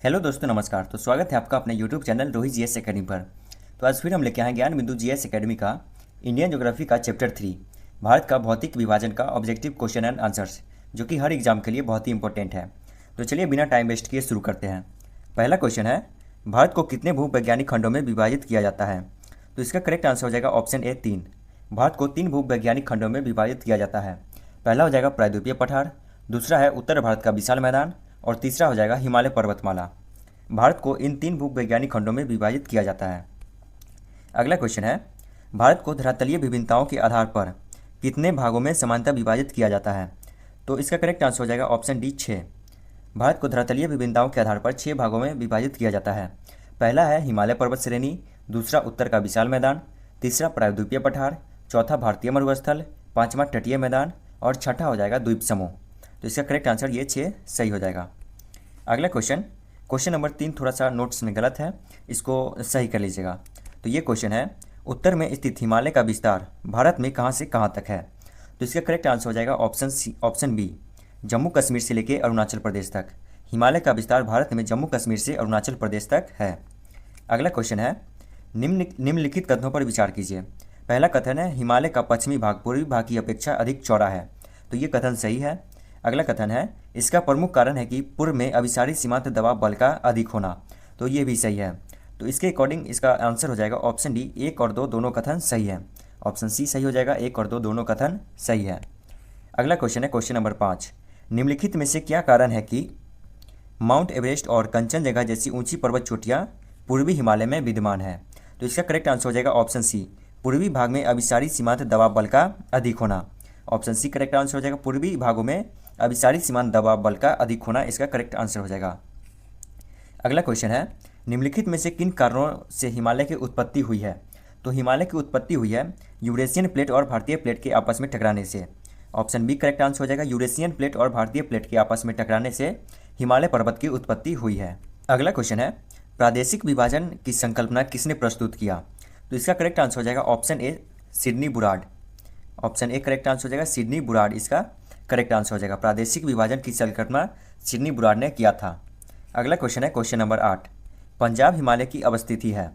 Hello दोस्तों, नमस्कार। तो स्वागत है आपका अपने YouTube channel Rohit GS academy पर। तो आज फिर हम लेके आए ज्ञान बिंदु जीएस एकेडमी का इंडियन ज्योग्राफी का चैप्टर 3 भारत का भौतिक विभाजन का ऑब्जेक्टिव क्वेश्चन एंड आंसर्स, जो कि हर एग्जाम के लिए बहुत ही इंपॉर्टेंट है। तो चलिए बिना टाइम वेस्ट किए शुरू करते हैं। पहला क्वेश्चन है, भारत को कितने भूवैज्ञानिक खंडों में विभाजित किया जाता है? तो इसका करेक्ट आंसर हो जाएगा ऑप्शन ए 3। भारत को 3 भूवैज्ञानिक खंडों में विभाजित किया जाता है। पहला हो जाएगा प्रायद्वीपीय पठार, दूसरा है उत्तर भारत का विशाल मैदान और तीसरा हो जाएगा हिमालय पर्वतमाला। भारत को इन 3 भूवैज्ञानिक खंडों में विभाजित किया जाता है। अगला क्वेश्चन है, भारत को धरातलीय विभिन्नताओं के आधार पर कितने भागों में समानता विभाजित किया जाता है? तो इसका करेक्ट आंसर हो जाएगा ऑप्शन डी 6। भारत को धरातलीय विभिन्नताओं के आधार पर 6 भागों में विभाजित किया जाता है। पहला है हिमालय पर्वत श्रेणी, दूसरा उत्तर का विशाल मैदान, तीसरा प्रायद्वीपीय पठार, चौथा भारतीय मरुस्थल, पांचवा तटीय मैदान और छठा हो जाएगा द्वीप समूह। तो इसका करेक्ट आंसर ये 6 सही हो जाएगा। अगला क्वेश्चन नंबर 3 थोड़ा सा नोट्स में गलत है, इसको सही कर लीजिएगा। तो ये क्वेश्चन है, उत्तर में स्थित हिमालय का विस्तार भारत में कहाँ से कहाँ तक है? तो इसका करेक्ट आंसर हो जाएगा ऑप्शन बी, जम्मू कश्मीर से लेकर अरुणाचल प्रदेश तक। हिमालय का विस्तार भारत में जम्मू कश्मीर से अरुणाचल प्रदेश तक है। अगला क्वेश्चन है, निम्नलिखित कथनों पर विचार कीजिए। पहला कथन है, हिमालय का पश्चिमी भाग पूर्वी भाग की अपेक्षा अधिक चौड़ा है। तो ये कथन सही है। अगला कथन है, इसका प्रमुख कारण है कि पूर्व में अभिसारी सीमांत दबाव बल का अधिक होना। तो ये भी सही है। तो इसके अकॉर्डिंग इसका आंसर हो जाएगा ऑप्शन डी, 1 और 2 दोनों कथन सही है। ऑप्शन सी सही हो जाएगा, 1 और 2 दोनों कथन सही है। अगला क्वेश्चन है क्वेश्चन नंबर 5, निम्नलिखित में से क्या कारण है कि माउंट एवरेस्ट और कंचनजंगा जैसी ऊंची पर्वत चोटियाँ पूर्वी हिमालय में विद्यमान है? तो इसका करेक्ट आंसर हो जाएगा ऑप्शन सी, पूर्वी भाग में अभिसारी सीमांत दबाव बल का अधिक होना। ऑप्शन सी करेक्ट आंसर हो जाएगा, पूर्वी भागों में अभिसारी सीमांत दबाव बल का अधिक होना इसका करेक्ट आंसर हो जाएगा। अगला क्वेश्चन है, निम्नलिखित में से किन कारणों से हिमालय की उत्पत्ति हुई है? तो हिमालय की उत्पत्ति हुई है यूरेशियन प्लेट और भारतीय प्लेट के आपस में टकराने से। ऑप्शन बी करेक्ट आंसर हो जाएगा, यूरेशियन प्लेट और भारतीय प्लेट के आपस में टकराने से हिमालय पर्वत की उत्पत्ति हुई है। अगला क्वेश्चन है, प्रादेशिक विभाजन की संकल्पना किसने प्रस्तुत किया? तो इसका करेक्ट आंसर हो जाएगा option A, Sidney Burrard. Option A correct answer हो जाएगा, सिडनी बुराड इसका करेक्ट आंसर हो जाएगा। प्रादेशिक विभाजन की संकल्पना सिडनी बुराड ने किया था। अगला क्वेश्चन है क्वेश्चन नंबर 8, पंजाब हिमालय की अवस्थिति है?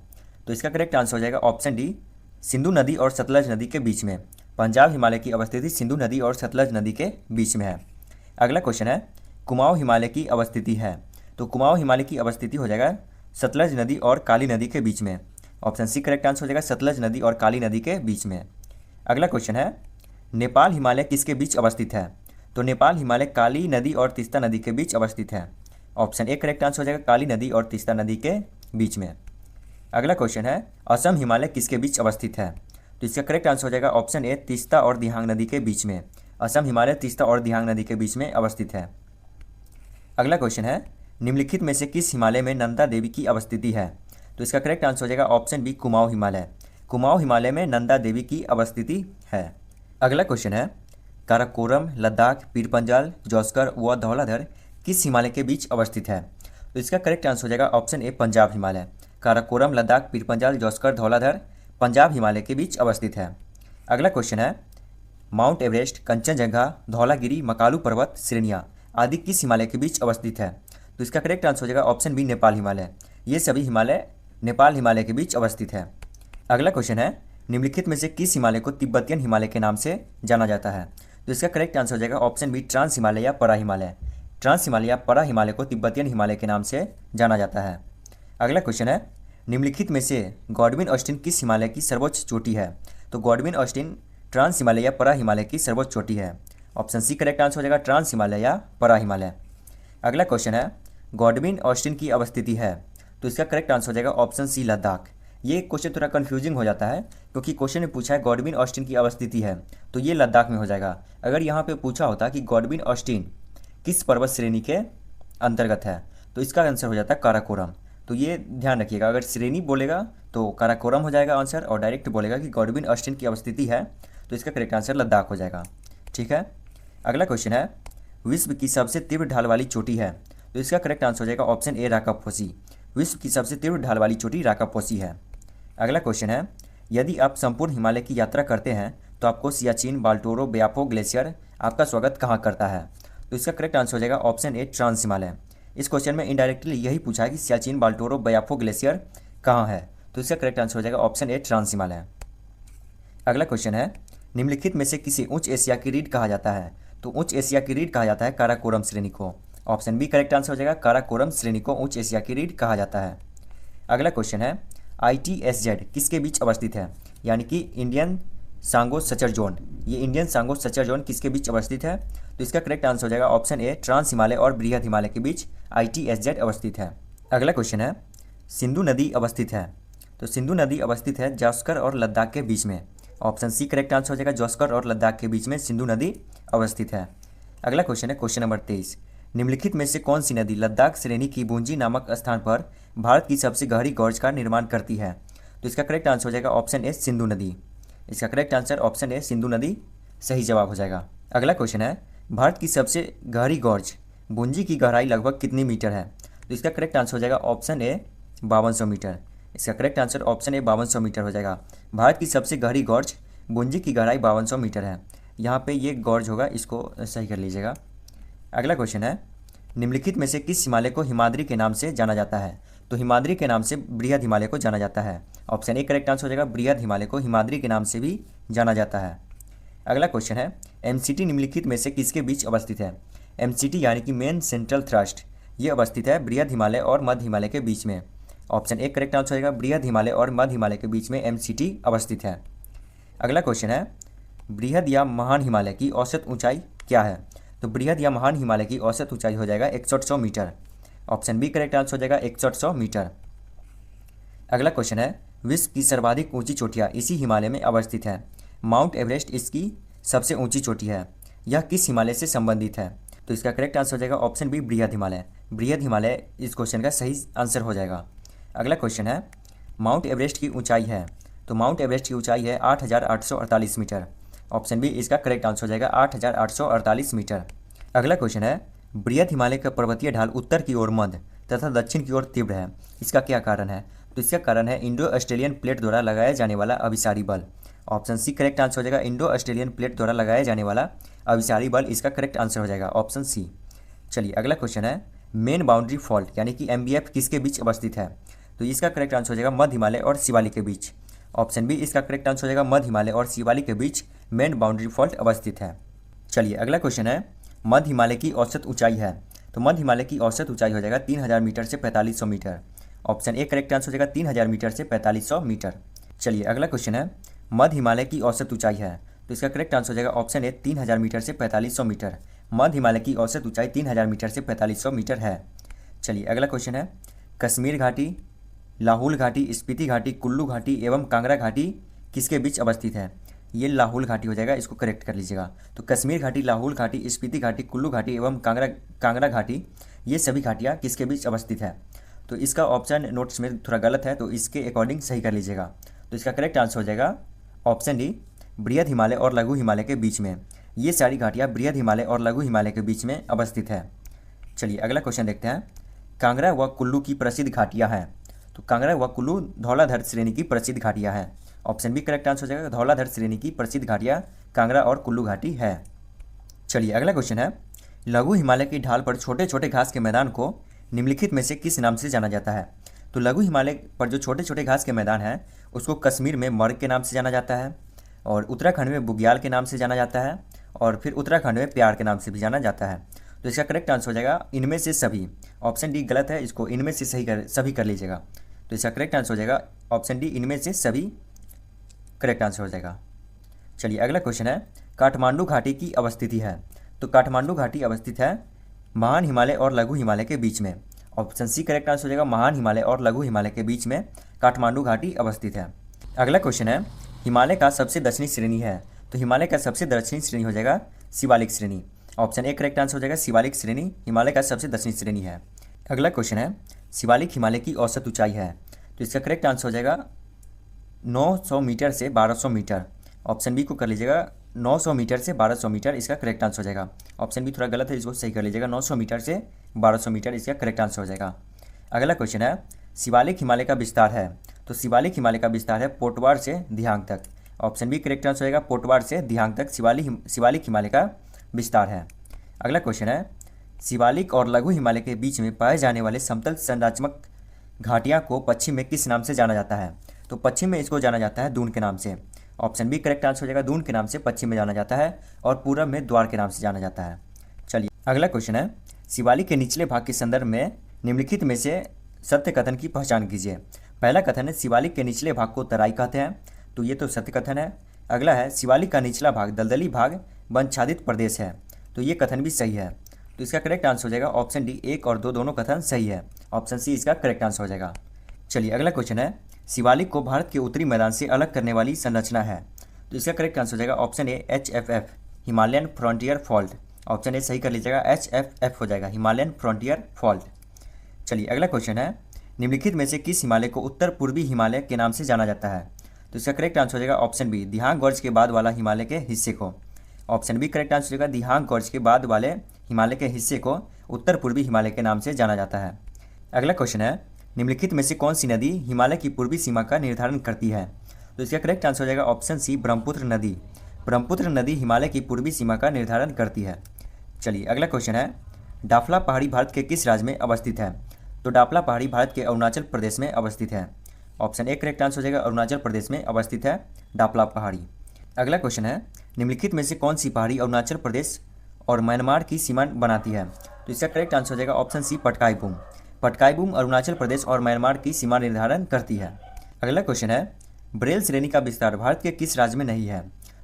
तो इसका करेक्ट आंसर हो जाएगा ऑप्शन डी, सिंधु नदी और सतलज नदी के बीच में। पंजाब हिमालय की अवस्थिति सिंधु नदी और सतलज नदी के बीच में है। अगला क्वेश्चन है, कुमाऊं हिमालय की अवस्थिति है? तो कुमाऊं हिमालय की अवस्थिति हो जाएगा सतलज नदी और काली नदी के बीच में। ऑप्शन सी करेक्ट आंसर हो जाएगा, सतलज नदी और काली नदी के बीच में। अगला क्वेश्चन है, नेपाल हिमालय किसके बीच अवस्थित है? तो नेपाल हिमालय काली नदी और तीस्ता नदी के बीच अवस्थित है। ऑप्शन ए करेक्ट आंसर हो जाएगा, काली नदी और तीस्ता नदी के बीच में। अगला क्वेश्चन है, असम हिमालय किसके बीच अवस्थित है? तो इसका करेक्ट आंसर हो जाएगा ऑप्शन ए, तीस्ता और दिहांग नदी के बीच में। असम हिमालय तीस्ता और दिहांग नदी के बीच में अवस्थित है। अगला क्वेश्चन है, निम्नलिखित में से किस हिमालय में नंदा देवी की अवस्थिति है? तो इसका करेक्ट आंसर हो जाएगा ऑप्शन बी, कुमाऊं हिमालय। कुमाऊं हिमालय में नंदा देवी की अवस्थिति है। अगला क्वेश्चन है, काराकोरम, लद्दाख, पीरपंजाल, जौस्कर व धौलाधर किस हिमालय के बीच अवस्थित है? तो इसका करेक्ट आंसर हो जाएगा ऑप्शन ए, पंजाब हिमालय। काराकोरम, लद्दाख, पीरपंजाल, जौस्कर, धौलाधर पंजाब हिमालय के बीच अवस्थित है। अगला क्वेश्चन है, माउंट एवरेस्ट, कंचनजंगा, धौलागिरी, मकालू पर्वत श्रेणियाँ आदि किस हिमालय के बीच अवस्थित है? तो इसका करेक्ट आंसर हो जाएगा ऑप्शन बी, नेपाल हिमालय। ये सभी हिमालय नेपाल हिमालय के बीच अवस्थित है। अगला क्वेश्चन है, निम्नलिखित में से किस हिमालय को तिब्बतियन हिमालय के नाम से जाना जाता है? तो इसका करेक्ट आंसर हो जाएगा ऑप्शन बी, ट्रांस हिमालय या परा हिमालय। ट्रांस हिमालय या परा हिमालय को तिब्बतियन हिमालय के नाम से जाना जाता है। अगला क्वेश्चन है, निम्नलिखित में से गॉडविन ऑस्टिन किस हिमालय की सर्वोच्च चोटी है? तो गॉडविन ऑस्टिन ट्रांस हिमालय या परा हिमालय की सर्वोच्च चोटी है। ऑप्शन सी करेक्ट आंसर हो जाएगा, ट्रांस हिमालय या परा हिमालय। अगला क्वेश्चन है, गॉडविन ऑस्टिन की अवस्थिति है? तो इसका करेक्ट आंसर हो जाएगा ऑप्शन सी, लद्दाख। ये क्वेश्चन थोड़ा कन्फ्यूजिंग हो जाता है, क्योंकि क्वेश्चन में पूछा है गॉडविन ऑस्टिन की अवस्थिति है, तो ये लद्दाख में हो जाएगा। अगर यहाँ पे पूछा होता कि गॉडविन ऑस्टिन किस पर्वत श्रेणी के अंतर्गत है, तो इसका आंसर हो जाता है काराकोरम। तो ये ध्यान रखिएगा, अगर श्रेणी बोलेगा तो काराकोरम हो जाएगा आंसर, और डायरेक्ट बोलेगा कि गॉडविन ऑस्टिन की अवस्थिति है तो इसका करेक्ट आंसर लद्दाख हो जाएगा। ठीक है। अगला क्वेश्चन है, विश्व की सबसे तीव्र ढाल वाली चोटी है? तो इसका करेक्ट आंसर हो जाएगा ऑप्शन ए, राकापोसी। विश्व की सबसे तीव्र ढाल वाली चोटी राकापोसी है। अगला क्वेश्चन है, यदि आप संपूर्ण हिमालय की यात्रा करते हैं तो आपको सियाचिन, बाल्टोरो, ब्यापो ग्लेशियर आपका स्वागत कहाँ करता है? तो इसका करेक्ट आंसर हो जाएगा ऑप्शन ए, ट्रांस हिमालय। इस क्वेश्चन में इनडायरेक्टली यही पूछा है कि सियाचिन बाल्टोरो बयाफो ग्लेशियर कहाँ है, तो इसका करेक्ट आंसर हो जाएगा ऑप्शन ए ट्रांस हिमालय। अगला क्वेश्चन है, निम्नलिखित में से किसे उच्च एशिया की रीढ़ कहा जाता है, तो उच्च एशिया की रीढ़ कहा जाता है काराकोरम श्रेणी को। ऑप्शन बी करेक्ट आंसर हो जाएगा, काराकोरम श्रेणी को उच्च एशिया की रीढ़ कहा जाता है। अगला क्वेश्चन है, ITSZ किसके बीच अवस्थित है, यानी कि इंडियन सांगो सचर जोन, ये इंडियन सांगो सचर जोन किसके बीच अवस्थित है, तो इसका करेक्ट आंसर हो जाएगा ऑप्शन ए ट्रांस हिमालय और बृहद हिमालय के बीच ITSZ अवस्थित है। अगला क्वेश्चन है, सिंधु नदी अवस्थित है, तो सिंधु नदी अवस्थित है जास्कर और लद्दाख के बीच में। ऑप्शन सी करेक्ट आंसर हो जाएगा, जास्कर और लद्दाख के बीच में सिंधु नदी अवस्थित है। अगला क्वेश्चन है क्वेश्चन नंबर 23, निम्नलिखित में से कौन सी नदी लद्दाख श्रेणी की बूंजी नामक स्थान पर भारत की सबसे गहरी गॉर्ज का निर्माण करती है, तो इसका करेक्ट आंसर हो जाएगा ऑप्शन ए सिंधु नदी। इसका करेक्ट आंसर ऑप्शन ए सिंधु नदी सही जवाब हो जाएगा। अगला क्वेश्चन है, भारत की सबसे गहरी गॉर्ज बूंजी की गहराई लगभग कितनी मीटर है, तो इसका करेक्ट आंसर हो जाएगा ऑप्शन ए 5200 मीटर। इसका correct answer option A 5200 metre हो जाएगा। भारत की सबसे गहरी गॉर्ज बूंजी की गहराई 5200 मीटर है। यहाँ पे ये गॉर्ज होगा, इसको सही कर लीजिएगा। अगला क्वेश्चन है, निम्नलिखित में से किस हिमालय को हिमाद्री के नाम से जाना जाता है, तो हिमाद्री के नाम से बृहद हिमालय को जाना जाता है। ऑप्शन ए करेक्ट आंसर हो जाएगा, बृहद हिमालय को हिमाद्री के नाम से भी जाना जाता है। अगला क्वेश्चन है, MCT निम्नलिखित में से किसके बीच अवस्थित है। MCT यानी कि मेन सेंट्रल थ्रस्ट, ये अवस्थित है बृहद हिमालय और मध्य हिमालय के बीच में। ऑप्शन ए करेक्ट आंसर हो जाएगा, बृहद हिमालय और मध्य हिमालय के बीच में MCT अवस्थित है। अगला क्वेश्चन है, बृहद या महान हिमालय की औसत ऊंचाई क्या है, तो बृहद या महान हिमालय की औसत ऊंचाई हो जाएगा 6100 metre. Option B correct answer हो जाएगा 6100 मीटर। अगला क्वेश्चन है, विश्व की सर्वाधिक ऊंची चोटियाँ इसी हिमालय में अवस्थित है। माउंट एवरेस्ट इसकी सबसे ऊंची चोटी है, यह किस हिमालय से संबंधित है, तो इसका करेक्ट आंसर हो जाएगा ऑप्शन बी बृहद हिमालय। बृहद हिमालय इस क्वेश्चन का सही आंसर हो जाएगा। अगला क्वेश्चन है, माउंट एवरेस्ट की ऊंचाई है, तो माउंट एवरेस्ट की ऊंचाई है 8848 मीटर। ऑप्शन बी इसका करेक्ट आंसर हो जाएगा 8848 मीटर। अगला क्वेश्चन है, बृहद हिमालय का पर्वतीय ढाल उत्तर की ओर मध्य तथा दक्षिण की ओर तीव्र है, इसका क्या कारण है, तो इसका कारण है इंडो ऑस्ट्रेलियन प्लेट द्वारा लगाया जाने वाला अभिसारी बल। ऑप्शन सी करेक्ट आंसर हो जाएगा, इंडो ऑस्ट्रेलियन प्लेट द्वारा लगाया जाने वाला अभिसारी बल इसका करेक्ट आंसर हो जाएगा ऑप्शन सी। चलिए अगला क्वेश्चन है, मेन बाउंड्री फॉल्ट यानी कि MBF किसके बीच अवस्थित है, तो इसका करेक्ट आंसर हो जाएगा मध्य हिमालय और शिवालिक के बीच। ऑप्शन बी इसका करेक्ट आंसर हो जाएगा, मध्य हिमालय और शिवालिक के बीच मेन बाउंड्री फॉल्ट अवस्थित है। चलिए अगला क्वेश्चन है, मध्य हिमालय की औसत ऊंचाई है, तो मध्य हिमालय की औसत ऊंचाई हो जाएगा 3000 मीटर से 4500 metre. Option A correct answer हो जाएगा 3000 मीटर से 4500 मीटर। चलिए अगला क्वेश्चन है, मध्य हिमालय की औसत ऊंचाई है, तो इसका करेक्ट आंसर हो जाएगा ऑप्शन ए 3000 मीटर से 4500 मीटर। मध्य हिमालय की औसत ऊंचाई 3000 मीटर से 4500 मीटर है। चलिए अगला क्वेश्चन है, कश्मीर घाटी, लाहौल घाटी, स्पीति घाटी, कुल्लू घाटी एवं कांगड़ा घाटी किसके बीच अवस्थित है, ये लाहौल घाटी हो जाएगा, इसको करेक्ट कर लीजिएगा। तो कश्मीर घाटी, लाहौल घाटी, स्पीति घाटी, कुल्लू घाटी एवं कांगड़ा घाटी, ये सभी घाटियाँ किसके बीच अवस्थित है, तो इसका ऑप्शन नोट्स में थोड़ा गलत है, तो इसके अकॉर्डिंग सही कर लीजिएगा। तो इसका करेक्ट आंसर हो जाएगा ऑप्शन डी बृहद हिमालय और लघु हिमालय के बीच में। ये सारी घाटियाँ बृहद हिमालय और लघु हिमालय के बीच में अवस्थित है। चलिए अगला क्वेश्चन देखते हैं, कांगड़ा व कुल्लू की प्रसिद्ध घाटियाँ हैं, तो कांगड़ा व कुल्लू धौलाधर श्रेणी की प्रसिद्ध घाटियाँ हैं। ऑप्शन बी करेक्ट आंसर हो जाएगा, धौलाधर श्रेणी की प्रसिद्ध घाटियाँ कांगड़ा और कुल्लू घाटी है। चलिए अगला क्वेश्चन है, लघु हिमालय की ढाल पर छोटे छोटे घास के मैदान को निम्नलिखित में से किस नाम से जाना जाता है, तो लघु हिमालय पर जो छोटे छोटे घास के मैदान हैं उसको कश्मीर में मर्ग के नाम से जाना जाता है, और उत्तराखंड में बुग्याल के नाम से जाना जाता है, और फिर उत्तराखंड में प्यार के नाम से भी जाना जाता है। तो इसका करेक्ट आंसर हो जाएगा इनमें से सभी। ऑप्शन डी गलत है, इसको इनमें से सभी कर लीजिएगा। तो इसका करेक्ट आंसर हो जाएगा ऑप्शन डी इनमें से सभी करेक्ट आंसर हो जाएगा। चलिए अगला क्वेश्चन है, काठमांडू घाटी की अवस्थिति है, तो काठमांडू घाटी अवस्थित है महान हिमालय और लघु हिमालय के बीच में। ऑप्शन सी करेक्ट आंसर हो जाएगा, महान हिमालय और लघु हिमालय के बीच में काठमांडू घाटी अवस्थित है। अगला क्वेश्चन है, हिमालय का सबसे दक्षिणी श्रेणी है, तो हिमालय का सबसे दक्षिणी श्रेणी हो जाएगा शिवालिक श्रेणी। ऑप्शन ए करेक्ट आंसर हो जाएगा, शिवालिक श्रेणी हिमालय का सबसे दक्षिणी श्रेणी है। अगला क्वेश्चन है, शिवालिक हिमालय की औसत ऊंचाई है, तो इसका करेक्ट आंसर हो जाएगा 900 मीटर से 1200 मीटर। ऑप्शन बी को कर लीजिएगा, 900 मीटर से 1200 मीटर इसका करेक्ट आंसर हो जाएगा। ऑप्शन बी थोड़ा गलत है, इसको सही कर लीजिएगा, 900 मीटर से 1200 मीटर इसका करेक्ट आंसर हो जाएगा। अगला क्वेश्चन है, शिवालिक हिमालय का विस्तार है, तो शिवालिक हिमालय का विस्तार है पोटवार से दिहांग तक। ऑप्शन बी करेक्ट आंसर हो जाएगा, पोटवार से दिहांग तक शिवालिक हिमालय का विस्तार है। अगला क्वेश्चन है, शिवालिक और लघु हिमालय के बीच में पाए जाने वाले समतल संरचनात्मक घाटियाँ को पश्चिम में किस नाम से जाना जाता है? तो पश्चिम में इसको जाना जाता है दून के नाम से। ऑप्शन बी करेक्ट आंसर हो जाएगा, दून के नाम से पश्चिम में जाना जाता है और पूरब में द्वार के नाम से जाना जाता है। चलिए अगला क्वेश्चन है, शिवालिक के निचले भाग के संदर्भ में निम्नलिखित में से सत्य कथन की पहचान कीजिए। पहला कथन है शिवालिक के निचले भाग को तराई कहते हैं, तो ये तो सत्य कथन है। अगला है शिवालिक का निचला भाग दलदली भाग वनच्छादित प्रदेश है, तो ये कथन भी सही है। तो इसका करेक्ट आंसर हो जाएगा ऑप्शन डी, 1 और 2 दोनों कथन सही है। ऑप्शन सी इसका करेक्ट आंसर हो जाएगा। चलिए अगला क्वेश्चन है, शिवालिक को भारत के उत्तरी मैदान से अलग करने वाली संरचना है, तो इसका करेक्ट आंसर हो जाएगा option A HFF Himalayan frontier fault. Option A सही कर लीजिएगा, HFF हो जाएगा हिमालयन फ्रंटियर फॉल्ट। चलिए अगला क्वेश्चन है, निम्नलिखित में से किस हिमालय को उत्तर पूर्वी हिमालय के नाम से जाना जाता है? तो इसका करेक्ट आंसर हो जाएगा ऑप्शन बी, दिहांग गॉर्ज के बाद वाला हिमालय के हिस्से को। ऑप्शन बी करेक्ट आंसर हो जाएगा, दिहांग गॉर्ज के बाद वाले हिमालय के हिस्से को उत्तर पूर्वी हिमालय के नाम से जाना जाता है। अगला क्वेश्चन है, निम्नलिखित में से कौन सी नदी हिमालय की पूर्वी सीमा का निर्धारण करती है? तो इसका करेक्ट आंसर हो जाएगा ऑप्शन सी, ब्रह्मपुत्र नदी। ब्रह्मपुत्र नदी हिमालय की पूर्वी सीमा का निर्धारण करती है। चलिए अगला क्वेश्चन है, डाफला पहाड़ी भारत के किस राज्य में अवस्थित है? तो डाफला पहाड़ी भारत के अरुणाचल प्रदेश में अवस्थित है। ऑप्शन ए करेक्ट आंसर हो जाएगा, अरुणाचल प्रदेश में अवस्थित है डाफला पहाड़ी। अगला क्वेश्चन है, निम्नलिखित में से कौन सी पहाड़ी अरुणाचल प्रदेश और म्यांमार की सीमा बनाती है? तो इसका करेक्ट आंसर हो जाएगा ऑप्शन सी, पटकाई बूम। पटकाई बूम अरुणाचल प्रदेश और म्यांमार की सीमा निर्धारण करती है। अगला क्वेश्चन है, ब्रेल श्रेणी का विस्तार भारत के किस राज्य में नहीं है?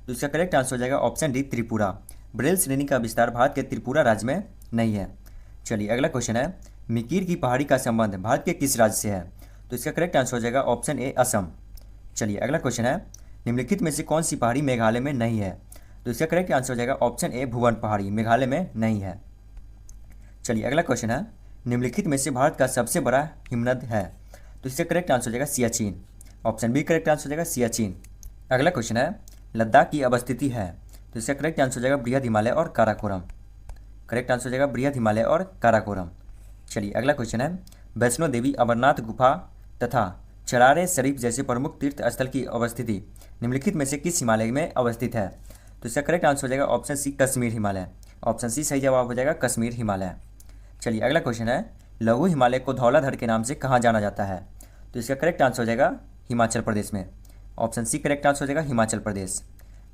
तो इसका करेक्ट आंसर हो जाएगा ऑप्शन डी, त्रिपुरा। ब्रेल श्रेणी का विस्तार भारत के त्रिपुरा राज्य में नहीं है। चलिए अगला क्वेश्चन है, मिकीर की पहाड़ी का संबंध भारत के किस राज्य से है? तो इसका करेक्ट आंसर हो जाएगा ऑप्शन ए, असम। चलिए अगला क्वेश्चन है, निम्नलिखित में से कौन सी पहाड़ी मेघालय में नहीं है? तो इसका करेक्ट आंसर हो जाएगा ऑप्शन ए, भुवन पहाड़ी मेघालय में नहीं है। चलिए अगला क्वेश्चन है, निम्नलिखित में से भारत का सबसे बड़ा हिमनद है? तो इसका करेक्ट आंसर हो जाएगा Siachen. Option B correct answer हो जाएगा सियाचिन। अगला क्वेश्चन है, लद्दाख की अवस्थिति है? तो इसका करेक्ट आंसर हो जाएगा बृहद हिमालय और काराकोरम। करेक्ट आंसर हो जाएगा बृहद हिमालय और काराकोरम। चलिए अगला क्वेश्चन है, वैष्णो देवी, अमरनाथ गुफा तथा चरारे शरीफ जैसे प्रमुख तीर्थ स्थल की अवस्थिति निम्नलिखित में से किस हिमालय में अवस्थित है? तो इसका करेक्ट आंसर हो जाएगा option C, Kashmir Himalaya. Option C सही जवाब हो जाएगा, कश्मीर हिमालय। चलिए अगला क्वेश्चन है, लघु हिमालय को धौलाधर के नाम से कहाँ जाना जाता है? तो इसका करेक्ट आंसर हो जाएगा हिमाचल प्रदेश में। ऑप्शन सी करेक्ट आंसर हो जाएगा हिमाचल प्रदेश।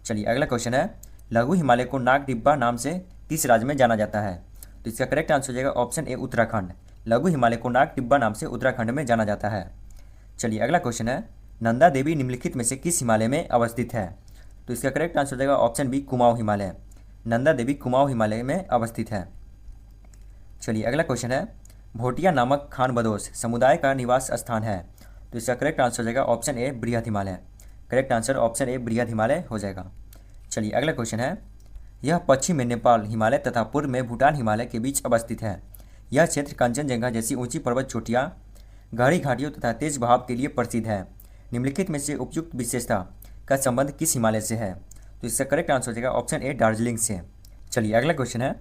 चलिए अगला क्वेश्चन है, लघु हिमालय को नाग डिब्बा नाम से किस राज्य में जाना जाता है? तो इसका करेक्ट आंसर हो जाएगा ऑप्शन ए, उत्तराखंड। लघु हिमालय को नाग डिब्बा नाम से उत्तराखंड में जाना जाता है। चलिए अगला क्वेश्चन है, नंदा देवी निम्नलिखित में से किस हिमालय में अवस्थित है? तो इसका करेक्ट आंसर हो जाएगा ऑप्शन बी, कुमाऊं हिमालय। नंदा देवी कुमाऊं हिमालय में अवस्थित है। चलिए अगला क्वेश्चन है, भोटिया नामक खानबदोश समुदाय का निवास स्थान है? तो इसका करेक्ट आंसर हो जाएगा ऑप्शन ए, बृहद हिमालय। करेक्ट आंसर ऑप्शन ए, बृहद हिमालय हो जाएगा। चलिए अगला क्वेश्चन है, यह पश्चिम में नेपाल हिमालय तथा पूर्व में भूटान हिमालय के बीच अवस्थित है। यह क्षेत्र कंचनजंगा जैसी ऊंची पर्वत चोटियाँ, गहरी घाटियों तथा तेज बहाव के लिए प्रसिद्ध है। निम्नलिखित में से उपयुक्त विशेषता का संबंध किस हिमालय से है? तो इसका करेक्ट आंसर हो जाएगा ऑप्शन ए, दार्जिलिंग से। चलिए अगला क्वेश्चन है,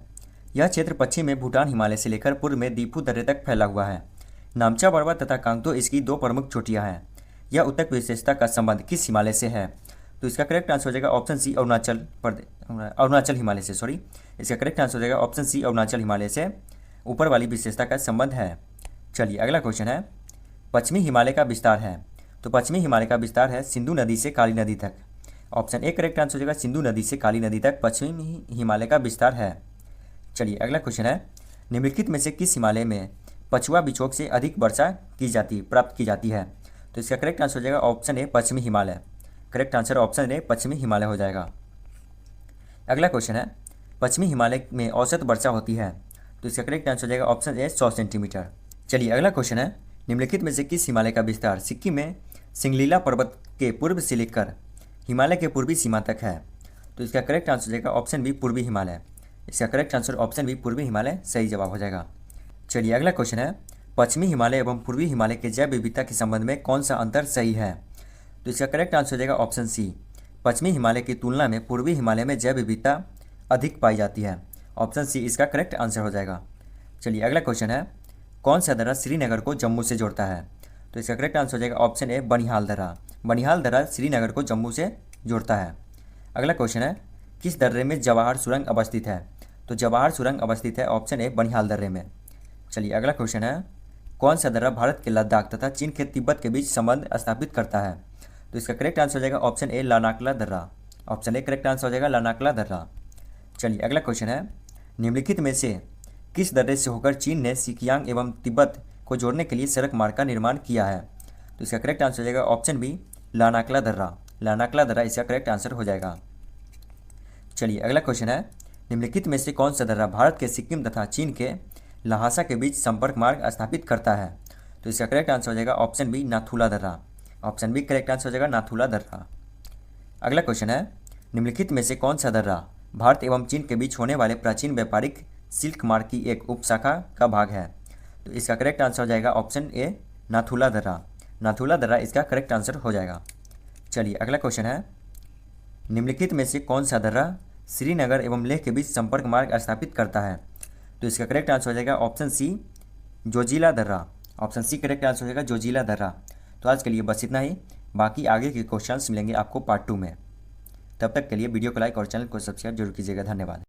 यह क्षेत्र पश्चिम में भूटान हिमालय से लेकर पूर्व में दीफू दर्रे तक फैला हुआ है। नामचा पर्वत तथा कांगतो इसकी 2 प्रमुख चोटियाँ हैं। यह उत्तक विशेषता का संबंध किस हिमालय से है? तो इसका करेक्ट आंसर हो जाएगा ऑप्शन सी, अरुणाचल हिमालय से। सॉरी, इसका करेक्ट आंसर हो जाएगा ऑप्शन सी, अरुणाचल हिमालय से ऊपर वाली विशेषता का संबंध है। चलिए अगला क्वेश्चन है, पश्चिमी हिमालय का विस्तार है? तो पश्चिमी हिमालय का विस्तार है सिंधु नदी से काली नदी तक। ऑप्शन ए करेक्ट आंसर हो जाएगा, सिंधु नदी से काली नदी तक पश्चिमी हिमालय का विस्तार है। चलिए अगला क्वेश्चन है, निम्नलिखित में से किस हिमालय में पछुआ बिछोक से अधिक वर्षा प्राप्त की जाती है? तो इसका करेक्ट आंसर हो जाएगा ऑप्शन ए, पश्चिमी हिमालय। करेक्ट आंसर ऑप्शन ए, पश्चिमी हिमालय हो जाएगा। अगला क्वेश्चन है, पश्चिमी हिमालय में औसत वर्षा होती है? तो इसका करेक्ट आंसर हो जाएगा ऑप्शन ए, 100 सेंटीमीटर। चलिए अगला क्वेश्चन है, निम्नलिखित में से किस हिमालय का विस्तार सिक्किम में सिंगलीला पर्वत के पूर्व से लेकर हिमालय के पूर्वी सीमा तक है? तो इसका करेक्ट आंसर हो जाएगा ऑप्शन बी, पूर्वी हिमालय। इसका करेक्ट आंसर ऑप्शन बी, पूर्वी हिमालय सही जवाब हो जाएगा। चलिए अगला क्वेश्चन है, पश्चिमी हिमालय एवं पूर्वी हिमालय के जैव विविधता के संबंध में कौन सा अंतर सही है? तो इसका करेक्ट आंसर हो जाएगा ऑप्शन सी, पश्चिमी हिमालय की तुलना में पूर्वी हिमालय में जैव विविधता अधिक पाई जाती है। ऑप्शन सी इसका करेक्ट आंसर हो जाएगा। चलिए अगला क्वेश्चन है, कौन सा दर्रा श्रीनगर को जम्मू से जोड़ता है? तो इसका करेक्ट आंसर हो जाएगा ऑप्शन ए, बनिहाल दर्रा। बनिहाल दर्रा श्रीनगर को जम्मू से जोड़ता है। अगला क्वेश्चन है, किस दर्रे में जवाहर सुरंग अवस्थित है? तो जवाहर सुरंग अवस्थित है ऑप्शन ए बनिहाल दर्रे में। चलिए अगला क्वेश्चन है, कौन सा दर्रा भारत के लद्दाख तथा चीन के तिब्बत के बीच संबंध स्थापित करता है? तो इसका करेक्ट आंसर हो जाएगा ऑप्शन ए लानाकला दर्रा। ऑप्शन ए करेक्ट आंसर हो जाएगा लानाकला दर्रा। चलिए अगला क्वेश्चन है, निम्नलिखित में से किस दर्रे से होकर चीन ने सिकियांग एवं तिब्बत को जोड़ने के लिए सड़क मार्ग का निर्माण किया है? तो इसका करेक्ट आंसर हो जाएगा ऑप्शन बी लानाकला दर्रा। लानाकला दर्रा इसका करेक्ट आंसर हो जाएगा। चलिए अगला क्वेश्चन है, निम्नलिखित में से कौन सा दर्रा भारत के सिक्किम तथा चीन के लहासा के बीच संपर्क मार्ग स्थापित करता है? तो इसका करेक्ट आंसर हो जाएगा ऑप्शन बी नाथुला दर्रा। ऑप्शन बी करेक्ट आंसर हो जाएगा नाथुला दर्रा। अगला क्वेश्चन है, निम्नलिखित में से कौन सा दर्रा भारत एवं चीन के बीच होने वाले प्राचीन व्यापारिक सिल्क मार्ग की एक उपशाखा का भाग है? तो इसका करेक्ट आंसर हो जाएगा ऑप्शन ए नाथुला दर्रा। नाथुला दर्रा इसका करेक्ट आंसर हो जाएगा। चलिए अगला क्वेश्चन है, निम्नलिखित में से कौन सा दर्रा श्रीनगर एवं लेह के बीच संपर्क मार्ग स्थापित करता है? तो इसका करेक्ट आंसर हो जाएगा ऑप्शन सी जोजिला दर्रा। ऑप्शन सी करेक्ट आंसर हो जाएगा जोजिला दर्रा। तो आज के लिए बस इतना ही, बाकी आगे के क्वेश्चंस मिलेंगे आपको पार्ट 2 में। तब तक के लिए वीडियो को लाइक और चैनल को सब्सक्राइब जरूर कीजिएगा। धन्यवाद।